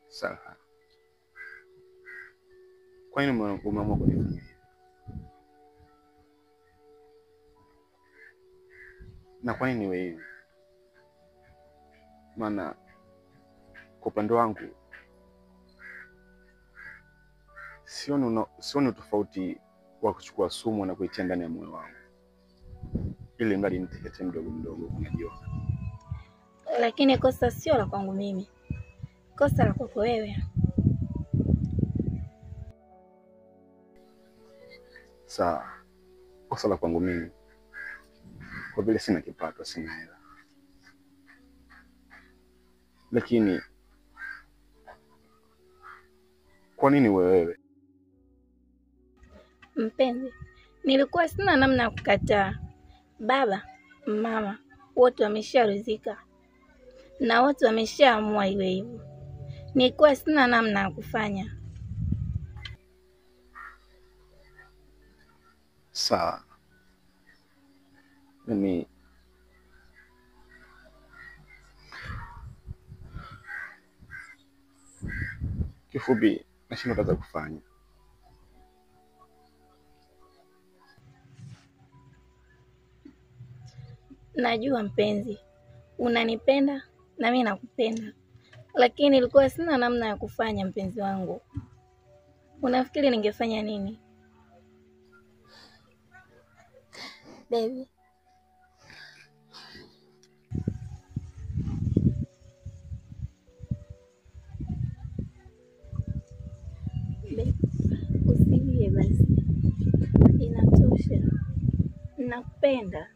Sawa. Kwa nini umeamua kunifanyia hivi? Na kwa nini wewe hivi? Maana kwa upande wangu sioni tofauti wa kuchukua sumu na kuitia ndani ya moyo wangu, ili mradi nitekete mdogo mdogo, unajua. Lakini kosa sio la kwangu mimi, kosa la kwako wewe. Sawa, kosa la kwangu mimi kwa vile sina kipato, sina hela. Lakini kwa nini wewe? Mpenzi, nilikuwa sina namna ya kukataa. Baba, mama, wote wamesharidhika na wote wameshaamua iwe hivyo. Nilikuwa sina namna ya kufanya. Sawa. Mimi kifupi nashindwa kaza kufanya. Najua mpenzi, unanipenda na mimi nakupenda. Lakini nilikuwa sina namna ya kufanya mpenzi wangu. Unafikiri ningefanya nini? Baby. Usilie basi. Inatosha. Nakupenda.